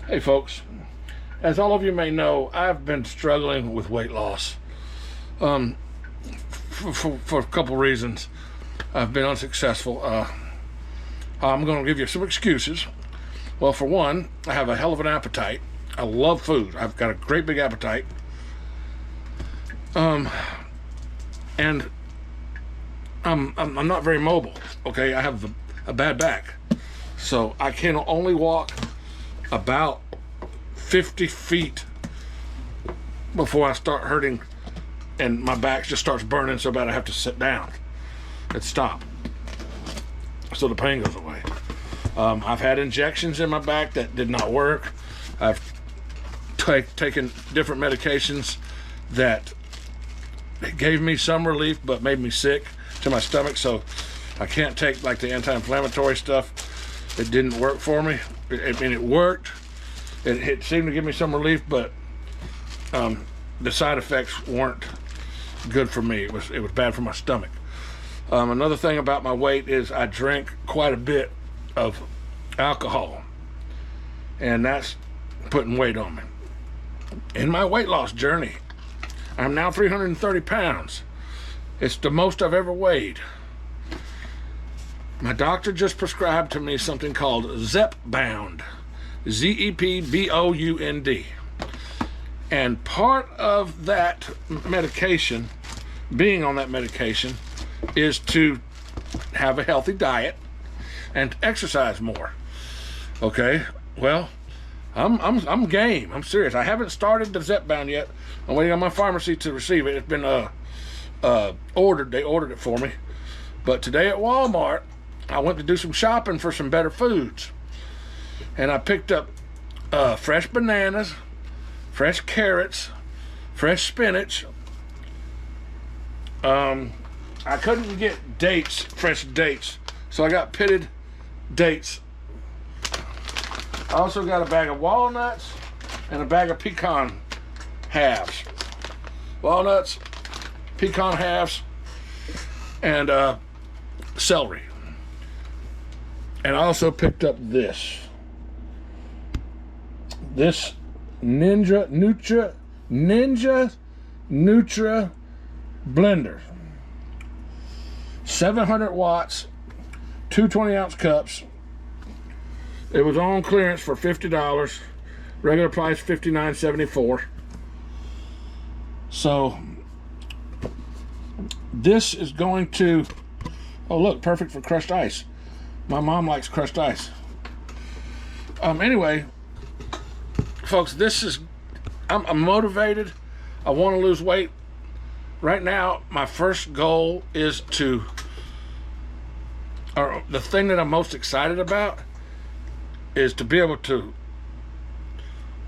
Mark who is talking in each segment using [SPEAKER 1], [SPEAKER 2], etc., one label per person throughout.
[SPEAKER 1] Hey folks, as all of you may know, I've been struggling with weight loss for a couple reasons. I've been unsuccessful. I'm going to give you some excuses. Well, for one, I have a hell of an appetite. I love food. I've got a great big appetite. And I'm not very mobile. Okay, I have a bad back, so I can only walk about 50 feet before I start hurting, and my back just starts burning so bad I have to sit down and stop so the pain goes away. I've had injections in my back that did not work. I've taken different medications that gave me some relief but made me sick to my stomach, so I can't take like the anti-inflammatory stuff. It didn't work for me. It worked. It seemed to give me some relief, but the side effects weren't good for me. It was bad for my stomach. Another thing about my weight is I drink quite a bit of alcohol, and that's putting weight on me. In my weight loss journey, I'm now 330 pounds. It's the most I've ever weighed. My doctor just prescribed to me something called Zepbound, Zepbound. And part of that medication, being on that medication, is to have a healthy diet and exercise more. Okay, well, I'm game. I'm serious. I haven't started the Zepbound yet. I'm waiting on my pharmacy to receive it. It's been ordered. They ordered it for me. But today at Walmart, I went to do some shopping for some better foods, and I picked up fresh bananas, fresh carrots, fresh spinach. I couldn't get dates, fresh dates, so I got pitted dates. I also got a bag of walnuts and a bag of pecan halves. Walnuts, pecan halves, and celery. And I also picked up this Nutri Ninja blender. 700 watts, two 20-ounce cups. It was on clearance for $50. Regular price $59.74. So this is going to, oh look, perfect for crushed ice. My mom likes crushed ice. Anyway, folks, I'm motivated. I want to lose weight. Right now, my first goal is or the thing that I'm most excited about is to be able to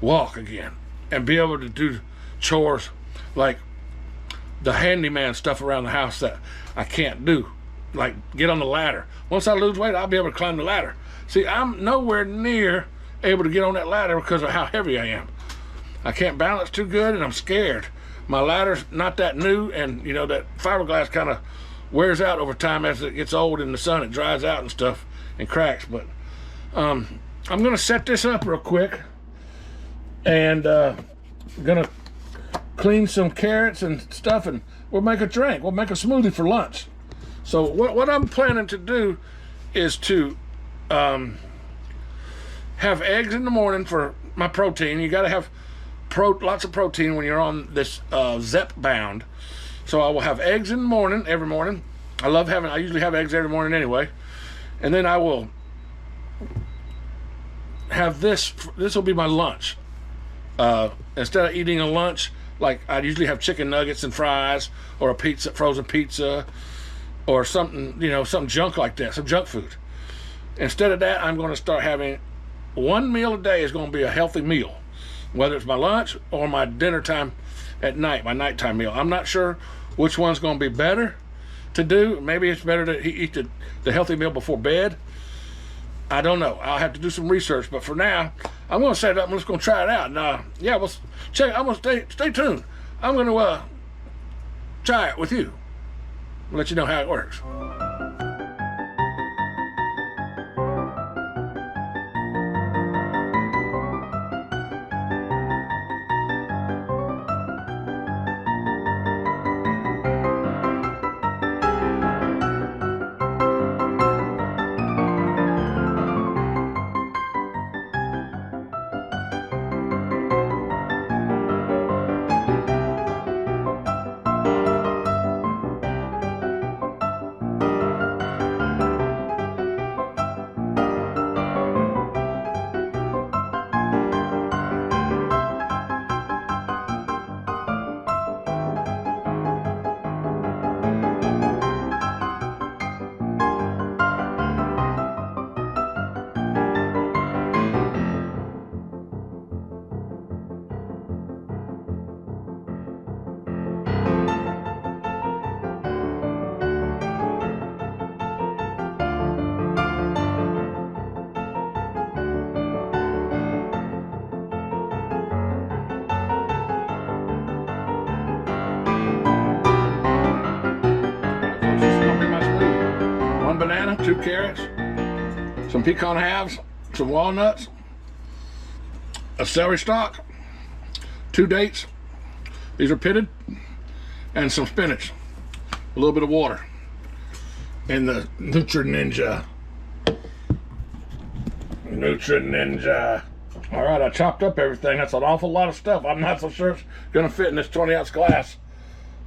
[SPEAKER 1] walk again and be able to do chores like the handyman stuff around the house that I can't do, like get on the ladder. Once I lose weight, I'll be able to climb the ladder. See, I'm nowhere near able to get on that ladder because of how heavy I am. I can't balance too good, and I'm scared. My ladder's not that new, and you know that fiberglass kind of wears out over time as it gets old in the sun. It dries out and stuff and cracks. But I'm gonna set this up real quick, and gonna clean some carrots and stuff, and we'll make a drink. We'll make a smoothie for lunch. So what I'm planning to do is to have eggs in the morning for my protein. You got to have lots of protein when you're on this Zepbound. So I will have eggs in the morning, every morning. I usually have eggs every morning anyway. And then I will have this will be my lunch. Instead of eating a lunch, like I usually have chicken nuggets and fries, or a pizza, frozen pizza, or something, something junk like that, some junk food. Instead of that, I'm going to start having one meal a day is going to be a healthy meal, whether it's my lunch or my dinner time at night, my nighttime meal. I'm not sure which one's going to be better to do. Maybe it's better to eat the healthy meal before bed. I don't know. I'll have to do some research, but for now, I'm going to set it up. I'm just going to try it out. And yeah, we'll check. I'm going to stay tuned. I'm going to try it with you. I'll let you know how it works. 2 carrots, some pecan halves, some walnuts, a celery stalk, 2 dates, these are pitted, and some spinach, a little bit of water, and the Nutri Ninja. Nutri Ninja. All right, I chopped up everything. That's an awful lot of stuff. I'm not so sure it's gonna fit in this 20-ounce glass,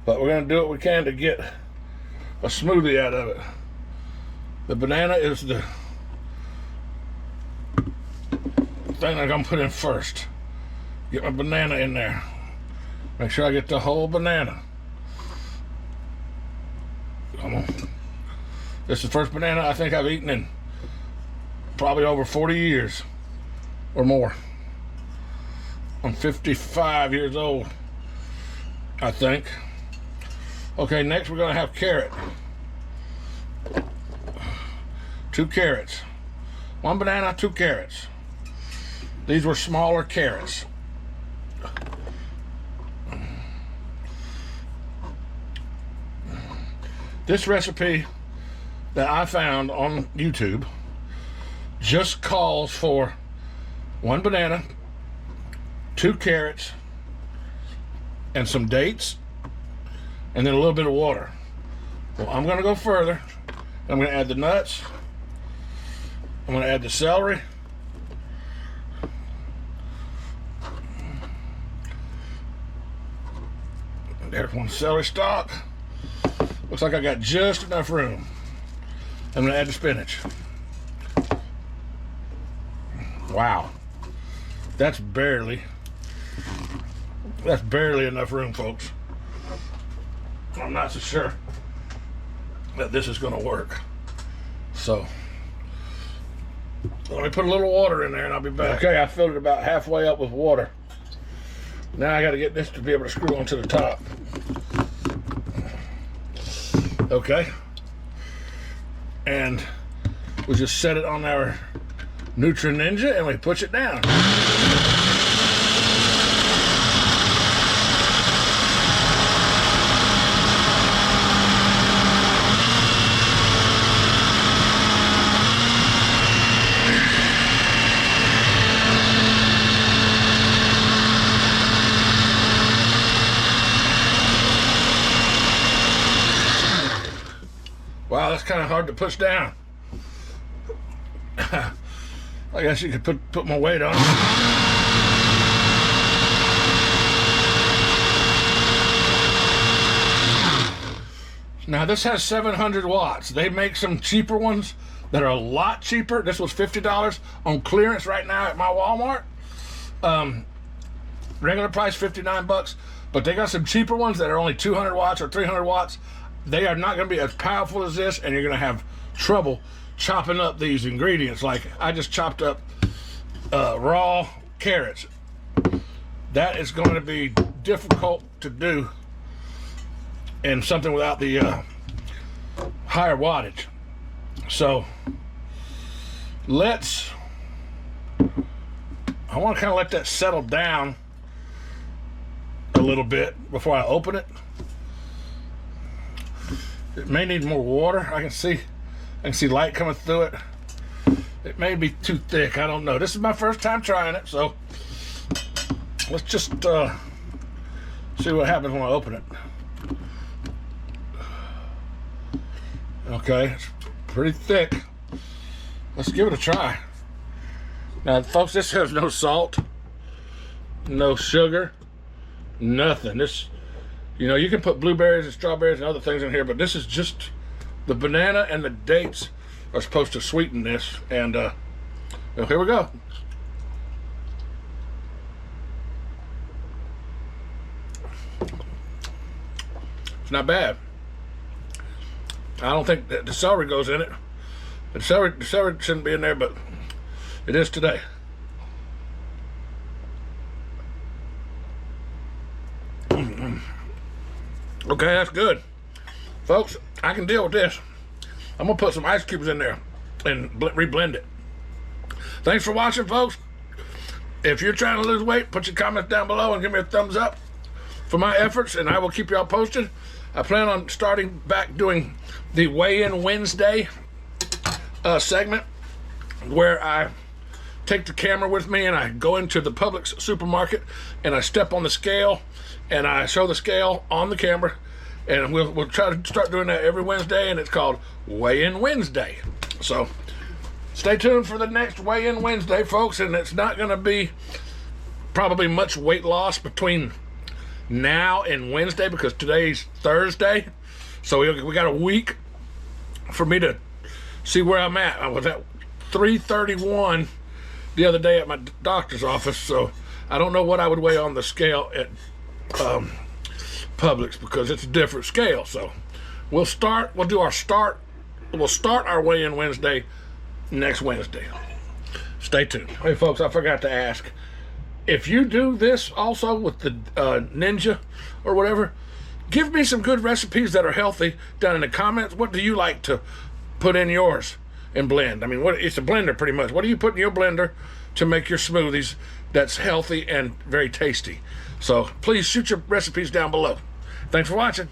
[SPEAKER 1] but we're gonna do what we can to get a smoothie out of it. The banana is the thing I'm gonna put in first. Get my banana in there. Make sure I get the whole banana. Come on. This is the first banana I think I've eaten in probably over 40 years or more. I'm 55 years old, I think. Okay, next we're gonna have carrot. 2 carrots. 1 banana, 2 carrots. These were smaller carrots. This recipe that I found on YouTube just calls for 1 banana, 2 carrots, and some dates, and then a little bit of water. Well, I'm gonna go further. I'm gonna add the nuts. I'm gonna add the celery. There's 1 celery stalk. Looks like I got just enough room. I'm gonna add the spinach. Wow. That's barely enough room, folks. I'm not so sure that this is gonna work. So let me put a little water in there and I'll be back. Okay, I filled it about halfway up with water. Now I gotta get this to be able to screw onto the top. Okay. And we just set it on our Nutri Ninja and we push it down. Wow, that's kind of hard to push down. I guess you could put more weight on it. Now this has 700 watts. They make some cheaper ones that are a lot cheaper. This was $50 on clearance right now at my Walmart. Regular price 59 bucks, but they got some cheaper ones that are only 200 watts or 300 watts. They are not going to be as powerful as this, and you're going to have trouble chopping up these ingredients. Like I just chopped up raw carrots. That is going to be difficult to do in something without the higher wattage. So I want to kind of let that settle down a little bit before I open it. It may need more water. I can see light coming through it. It may be too thick. I don't know. This is my first time trying it, so let's just see what happens when I open it. Okay, it's pretty thick. Let's give it a try. Now, folks, this has no salt, no sugar, nothing. This, you know, you can put blueberries and strawberries and other things in here, but this is just the banana and the dates are supposed to sweeten this. And well, here we go. It's not bad. I don't think that the celery goes in it. The celery shouldn't be in there, but it is today. Okay, that's good. Folks, I can deal with this. I'm gonna put some ice cubes in there and reblend it. Thanks for watching, folks. If you're trying to lose weight, put your comments down below and give me a thumbs up for my efforts, and I will keep y'all posted. I plan on starting back doing the weigh-in Wednesday segment where I take the camera with me and I go into the Publix supermarket and I step on the scale and I show the scale on the camera, and we'll try to start doing that every Wednesday, and it's called Weigh-In Wednesday. So stay tuned for the next Weigh-In Wednesday, folks, and it's not going to be probably much weight loss between now and Wednesday because today's Thursday. So we got a week for me to see where I'm at. I was at 331 the other day at my doctor's office, so I don't know what I would weigh on the scale at Publix because it's a different scale. So we'll start our Weigh-In Wednesday next Wednesday. Stay tuned. Hey folks, I forgot to ask, if you do this also with the Ninja or whatever, give me some good recipes that are healthy down in the comments. What do you like to put in yours and blend? I mean, it's a blender pretty much. What do you put in your blender to make your smoothies that's healthy and very tasty? So please shoot your recipes down below. Thanks for watching.